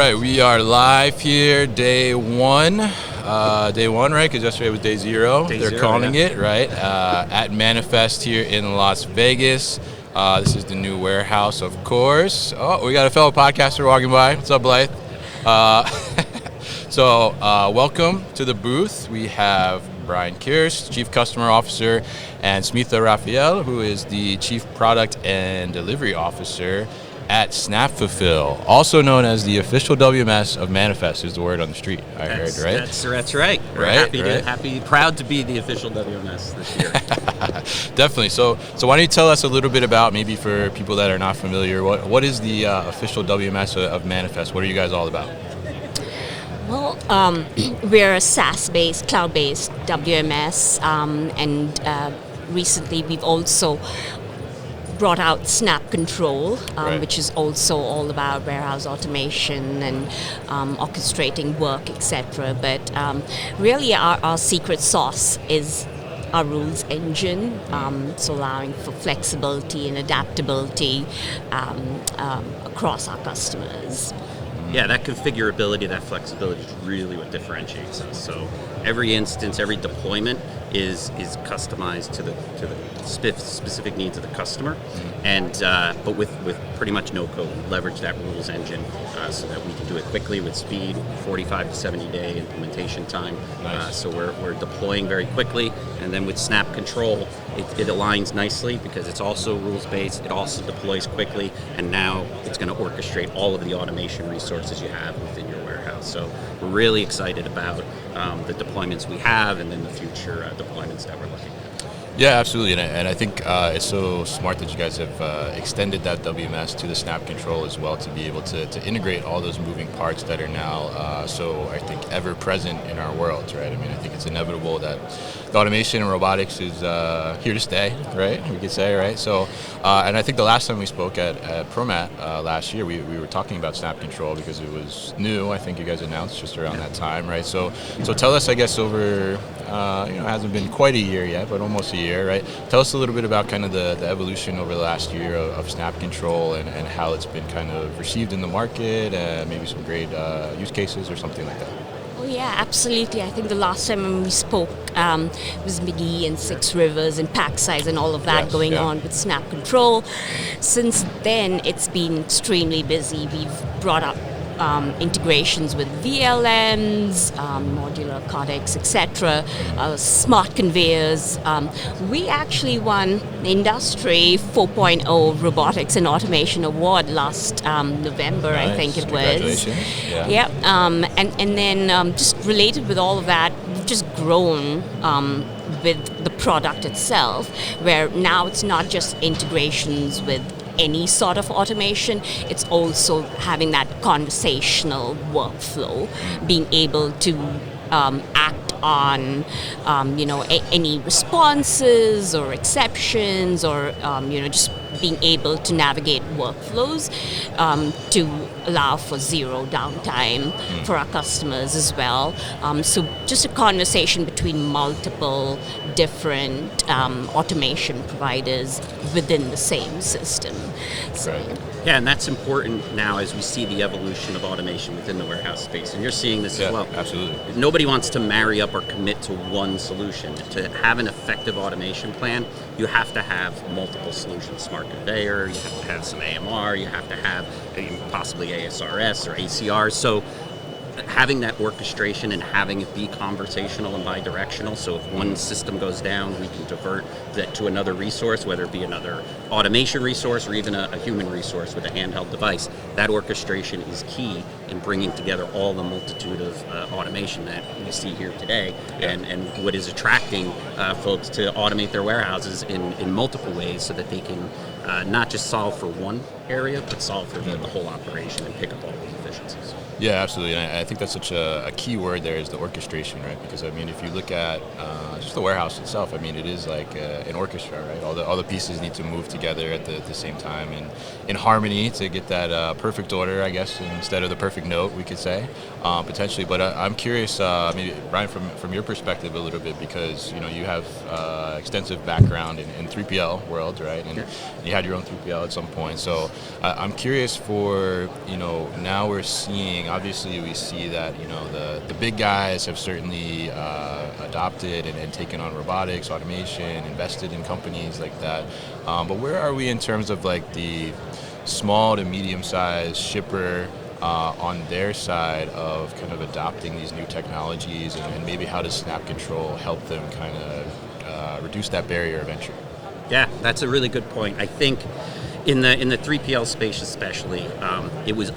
right, we are live here, day one. Right? Because yesterday was day zero. They're calling it, right? At Manifest here in Las Vegas. This is the new warehouse, of course. Oh, we got a fellow podcaster walking by. What's up, Blythe? Welcome to the booth. We have Brian Kirst, Chief Customer Officer, and Smitha Raphael, who is the Chief Product and Delivery Officer at Snapfulfil, also known as the official WMS of Manifest, is the word on the street. I heard, right? That's right. We're proud to be the official WMS this year. Definitely. So why don't you tell us a little bit about, maybe for people that are not familiar, what is the official WMS of Manifest? What are you guys all about? Well, we're a SaaS-based, cloud-based WMS, and recently we've also brought out Snap Control, which is also all about warehouse automation and orchestrating work, etc. But really our secret sauce is our rules engine, so allowing for flexibility and adaptability across our customers. Yeah, that configurability, that flexibility is really what differentiates us. So every instance, every deployment is customized to the specific needs of the customer, and but with pretty much no code. Leverage that rules engine so that we can do it quickly with speed, 45 to 70 day implementation time. Nice. So we're deploying very quickly, and then with Snap Control, it aligns nicely because it's also rules based. It also deploys quickly, and now it's going to orchestrate all of the automation resources you have within your warehouse. So we're really excited about the deployments we have, and then the future deployments that we're looking at. Yeah, absolutely, and I think it's so smart that you guys have extended that WMS to the Snap Control as well, to be able to integrate all those moving parts that are now so, I think, ever present in our world, right? I mean, I think it's inevitable that the automation and robotics is here to stay, right? We could say, right? So, and I think the last time we spoke at ProMat last year, we were talking about Snap Control because it was new. I think you guys announced just around that time, right? So tell us, I guess, over it hasn't been quite a year yet, but almost a year, right? Tell us a little bit about kind of the evolution over the last year of Snap Control and how it's been kind of received in the market, and maybe some great use cases or something like that. Oh yeah, absolutely. I think the last time when we spoke was McGee and Six Rivers and pack size and all of that on with Snap Control. Since then, it's been extremely busy. We've brought up integrations with VLMs, modular codecs, etc., smart conveyors. We actually won the Industry 4.0 Robotics and Automation Award last November, Nice. I think it was. Congratulations. Yeah. And then just related with all of that, we've just grown with the product itself, where now it's not just integrations with any sort of automation, it's also having that conversational workflow, being able to act on any responses or exceptions, or just being able to navigate workflows to allow for zero downtime for our customers as well. So just a conversation between multiple different automation providers within the same system. So, Right. Yeah, and that's important now as we see the evolution of automation within the warehouse space. And you're seeing this as well. Absolutely. Nobody wants to marry up or commit to one solution. To have an effective automation plan, you have to have multiple solutions. Smart conveyor, you have to have some AMR, you have to have possibly ASRS or ACRs. So having that orchestration and having it be conversational and bi-directional, so if one system goes down, we can divert that to another resource, whether it be another automation resource or even a human resource with a handheld device. That orchestration is key in bringing together all the multitude of automation that we see here today, and what is attracting folks to automate their warehouses in multiple ways, so that they can not just solve for one area, but solve for the whole operation and pick up all the efficiencies. Yeah, absolutely. And I think that's such a key word there, is the orchestration, right? Because, I mean, if you look at just the warehouse itself, I mean, it is like an orchestra, right? All the pieces need to move together at the same time and in harmony to get that perfect order, I guess, instead of the perfect note, we could say, potentially. But I'm curious, maybe, Brian, from your perspective a little bit, because, you have extensive background in 3PL world, right? And you had your own 3PL at some point. So I'm curious for, now we're seeing streamlining, obviously we see that the big guys have certainly adopted and taken on robotics, automation, invested in companies like that. But where are we in terms of like the small to medium-sized shipper on their side of kind of adopting these new technologies, and maybe how does Snap Control help them kind of reduce that barrier of entry? Yeah, that's a really good point. I think in the 3PL space especially, it was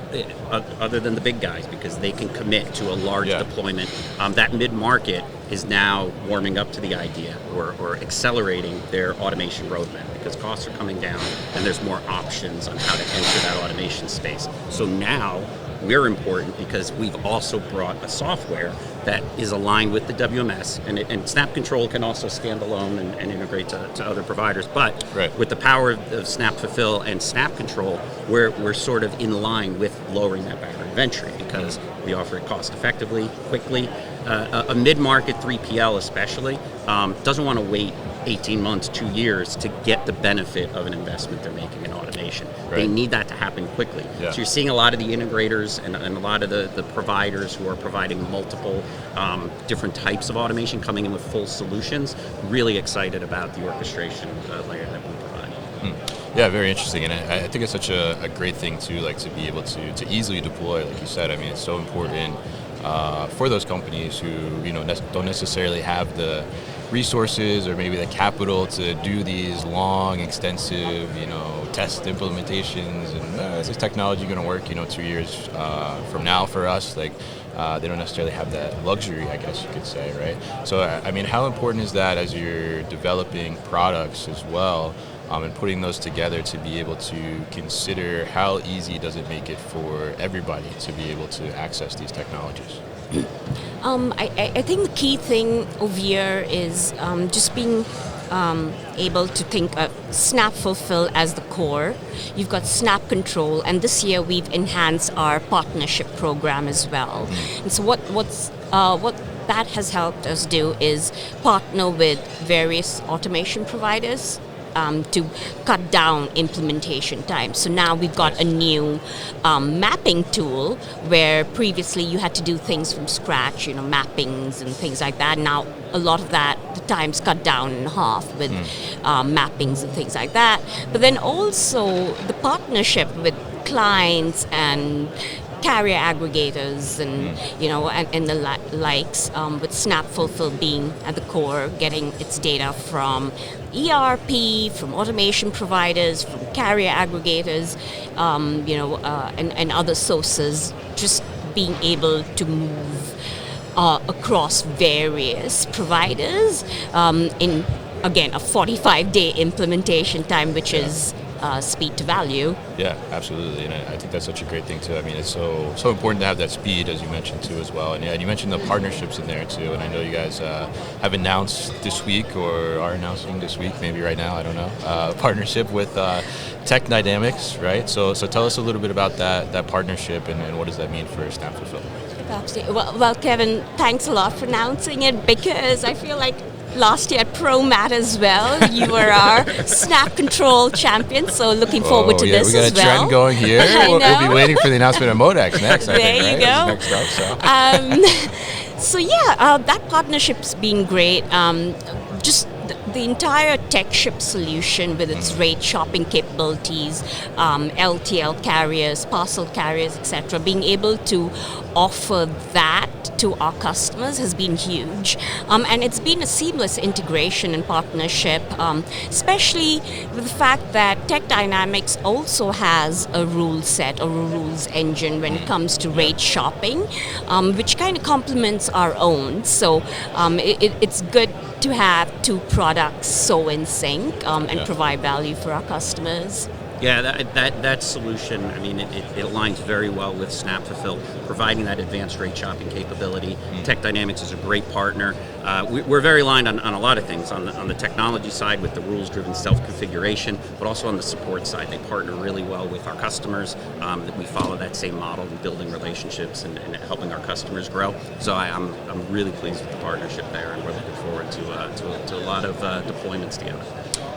other than the big guys, because they can commit to a large deployment. That mid-market is now warming up to the idea or accelerating their automation roadmap because costs are coming down and there's more options on how to enter that automation space. So now we're important because we've also brought a software that is aligned with the WMS, and Snap Control can also stand alone and integrate to other providers. But with the power of Snapfulfil and Snap Control, we're sort of in line with lowering that barrier of entry because we offer it cost effectively, quickly. A mid-market 3PL especially doesn't want to wait 18 months, 2 years to get the benefit of an investment they're making in automation. They need that to happen quickly. So you're seeing a lot of the integrators and a lot of the providers who are providing multiple different types of automation coming in with full solutions. Really excited about the orchestration layer that we provide. Yeah, very interesting, and I think it's such a great thing too, like to be able to easily deploy, like you said. I mean, it's so important for those companies who don't necessarily have the resources or maybe the capital to do these long, extensive, test implementations, and is this technology going to work, 2 years from now for us? Like, they don't necessarily have that luxury, I guess you could say, right? So, I mean, how important is that as you're developing products as well, and putting those together to be able to consider how easy does it make it for everybody to be able to access these technologies? I think the key thing over here is just being able to think of Snapfulfil as the core. You've got Snap Control, and this year we've enhanced our partnership program as well. And so what that has helped us do is partner with various automation providers to cut down implementation time. So now we've got a new mapping tool where previously you had to do things from scratch, mappings and things like that. Now a lot of that, the time's cut down in half with mappings and things like that. But then also the partnership with clients and carrier aggregators and and the likes, with Snapfulfil being at the core, getting its data from ERP, from automation providers, from carrier aggregators, and other sources, just being able to move across various providers in, again, a 45-day implementation time, which is speed to value. Yeah, absolutely, and I think that's such a great thing too. I mean, it's so important to have that speed, as you mentioned too, as well. And yeah, you mentioned the partnerships in there too. And I know you guys have announced this week, or are announcing this week, maybe right now, I don't know, partnership with Tech Dynamics, right? So tell us a little bit about that partnership and what does that mean for Snapfulfil? Absolutely. Well, Kevin, thanks a lot for announcing it, because I feel like last year at ProMat as well, you were our Snap Control champion, so looking forward to this as well. We got a trend going here. We'll be waiting for the announcement of Modex next, I think, there you go. Next up, so that partnership's been great. Just the entire TechShip solution with its rate shopping capabilities, LTL carriers, parcel carriers, etc., being able to offer that to our customers has been huge. And it's been a seamless integration and partnership, especially with the fact that Tech Dynamics also has a rule set or a rules engine when it comes to rate shopping, which kind of complements our own. So it's good to have two products so in sync and provide value for our customers. Yeah, that solution, I mean, it aligns very well with Snapfulfil, providing that advanced rate shopping capability. Tech Dynamics is a great partner. We're very aligned on a lot of things, on the technology side with the rules-driven self-configuration, but also on the support side. They partner really well with our customers. That we follow that same model in building relationships and helping our customers grow. So I'm really pleased with the partnership there, and we're looking forward to a lot of deployments together.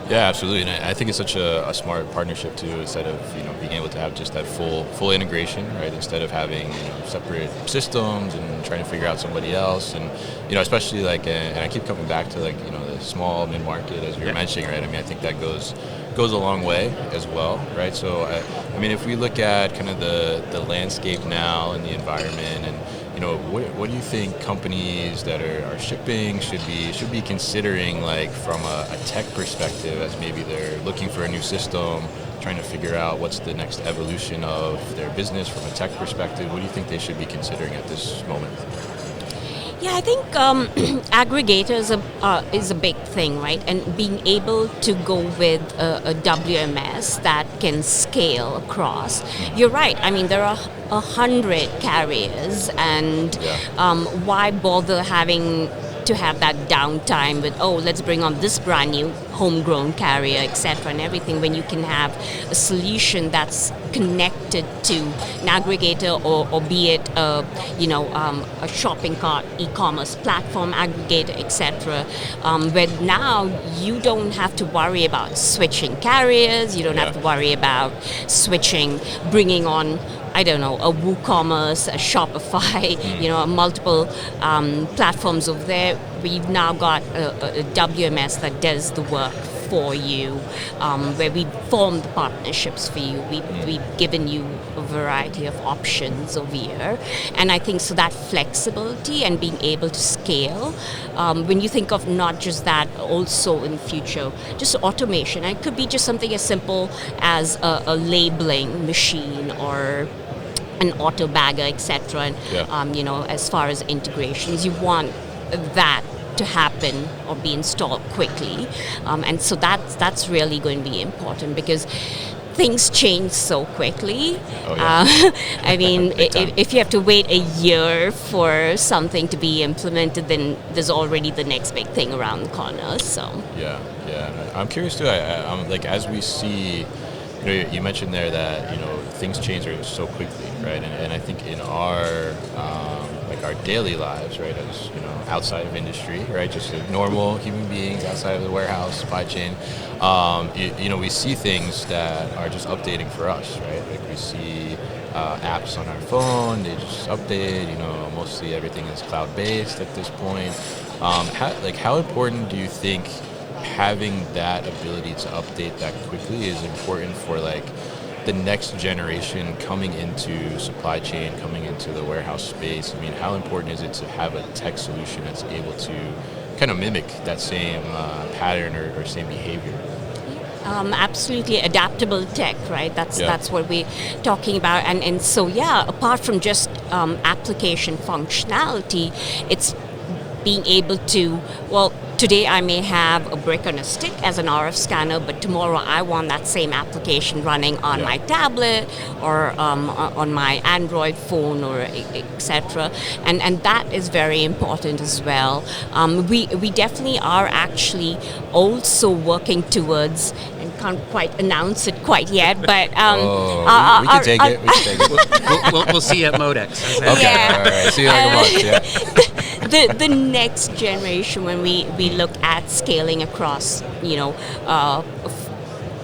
Yeah, absolutely, and I think it's such a smart partnership too. Instead of being able to have just that full integration, right? Instead of having separate systems and trying to figure out somebody else, and especially like, and I keep coming back to like the small mid market as you were mentioning, right? I mean, I think that goes a long way as well, right? So I mean, if we look at kind of the landscape now and the environment and what do you think companies that are shipping should be considering, like from a tech perspective, as maybe they're looking for a new system, trying to figure out what's the next evolution of their business from a tech perspective? What do you think they should be considering at this moment? Yeah, I think aggregators is a big thing, right? And being able to go with a WMS that can scale across. You're right. I mean, there are 100 carriers, and why bother having to have that downtime with, let's bring on this brand new homegrown carrier, etc., and everything, when you can have a solution that's connected to an aggregator or be it a shopping cart, e-commerce platform aggregator, etc., where now you don't have to worry about switching carriers, you don't have to worry about bringing on, I don't know, a WooCommerce, a Shopify, multiple platforms over there. We've now got a WMS that does the work for you, where we form the partnerships for you. We've given you a variety of options over here. And I think so that flexibility and being able to scale, when you think of not just that, also in the future, just automation. And it could be just something as simple as a labeling machine or an auto bagger, etc. And as far as integrations, you want that to happen or be installed quickly, and so that's really going to be important because things change so quickly. I mean, if you have to wait a year for something to be implemented, then there's already the next big thing around the corner. So yeah, I'm curious too. I'm like, as we see, you mentioned there that things change so quickly, right? And I think in our our daily lives, right, as outside of industry, right, just normal human beings outside of the warehouse supply chain, we see things that are just updating for us, right? Like we see apps on our phone, they just update. Mostly everything is cloud-based at this point. How important do you think having that ability to update that quickly is important for the next generation coming into supply chain, coming into the warehouse space? I mean, how important is it to have a tech solution that's able to kind of mimic that same pattern or same behavior? Absolutely, adaptable tech, right? That's what we're talking about. And so, apart from just application functionality, it's being able to, today I may have a brick on a stick as an RF scanner, but tomorrow I want that same application running on my tablet or on my Android phone or etc. And that is very important as well. We definitely are actually also working towards, and can't quite announce it quite yet, but we can take it. We'll see you at Modex. Okay, all right. See you in a month. Yeah. The next generation, when we look at scaling across,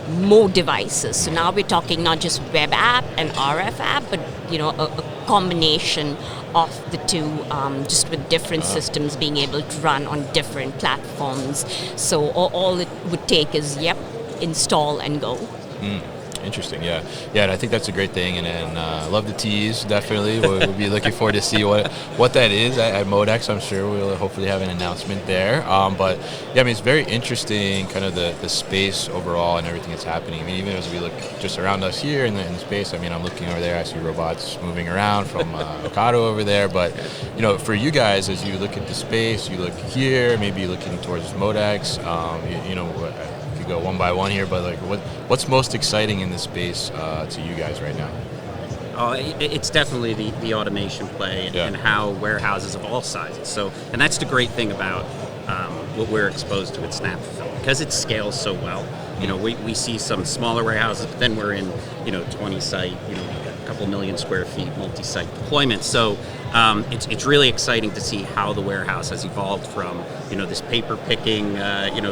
more devices. So now we're talking not just web app and RF app, but a combination of the two, just with different systems being able to run on different platforms. So all it would take is install and go. Interesting, yeah, and I think that's a great thing, and I love the tease. Definitely, we'll be looking forward to see what that is at Modex. I'm sure we'll hopefully have an announcement there. But I mean, it's very interesting, kind of the space overall and everything that's happening. I mean, even as we look just around us here in the space. I mean, I'm looking over there. I see robots moving around from Ocado over there. But for you guys, as you look at the space, you look here, maybe looking towards Modex. Go one by one here, but what's most exciting in this space to you guys right now? It's definitely the automation play and how warehouses of all sizes. So, and that's the great thing about what we're exposed to at Snapfulfil, because it scales so well. We see some smaller warehouses, but then we're in 20 site, couple million square feet, multi-site deployment. So it's really exciting to see how the warehouse has evolved from this paper picking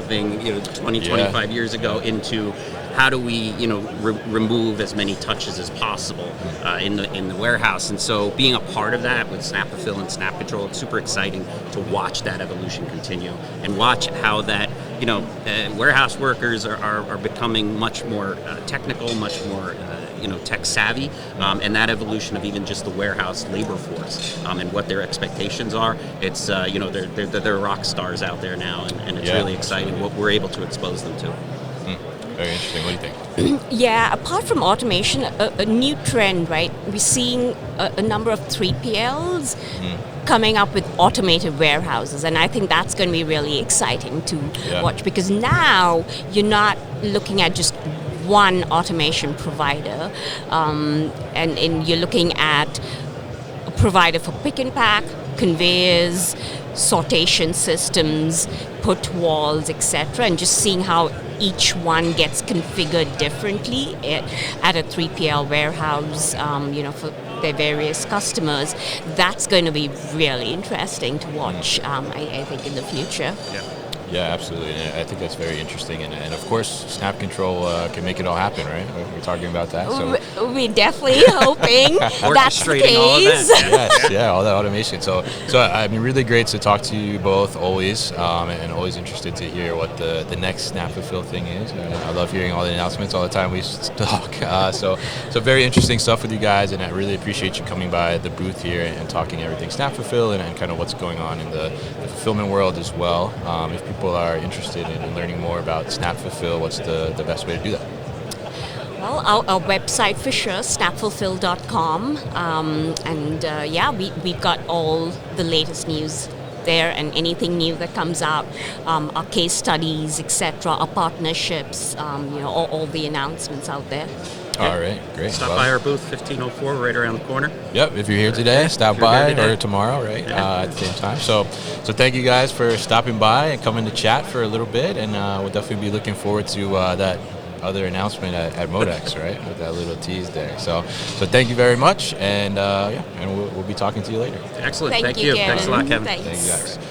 thing 20, 25 years ago into how do we remove as many touches as possible in the warehouse. And so being a part of that with Snapfulfil and Snap Control, it's super exciting to watch that evolution continue and watch how that warehouse workers are becoming much more technical, much more tech savvy, and that evolution of even just the warehouse labor force and what their expectations are. It's they're rock stars out there now, and it's really exciting what we're able to expose them to. Very interesting. What do you think? Yeah, apart from automation, a new trend, right? We're seeing a number of 3PLs coming up with automated warehouses, and I think that's going to be really exciting to watch, because now you're not looking at just one automation provider, and you're looking at a provider for pick and pack, conveyors, sortation systems, put walls, etc., and just seeing how each one gets configured differently at a 3PL warehouse, for their various customers. That's going to be really interesting to watch, I think, in the future. Yeah, absolutely. And I think that's very interesting. And of course, Snap Control can make it all happen, right? We're talking about that. So we're definitely hoping that's the case. All of that. Yes, all that automation. So I mean, really great to talk to you both always, and always interested to hear what the next Snapfulfil thing is. I love hearing all the announcements all the time we talk. So very interesting stuff with you guys, and I really appreciate you coming by the booth here and talking everything Snapfulfil and kind of what's going on in the fulfillment world as well. If people are interested in learning more about Snapfulfil, what's the best way to do that? Well, our website for sure, snapfulfil.com, we've got all the latest news there, and anything new that comes out, our case studies, etc., our partnerships, all the announcements out there. All right, great. Stop by our booth, 1504, right around the corner. Yep, if you're here today, stop by, or tomorrow, right, at the same time. So thank you guys for stopping by and coming to chat for a little bit, and we'll definitely be looking forward to that other announcement at Modex, right, with that little tease there. So thank you very much, and we'll be talking to you later. Excellent. Thank you. you, Thanks a lot, Kevin. Thanks. Thank you guys.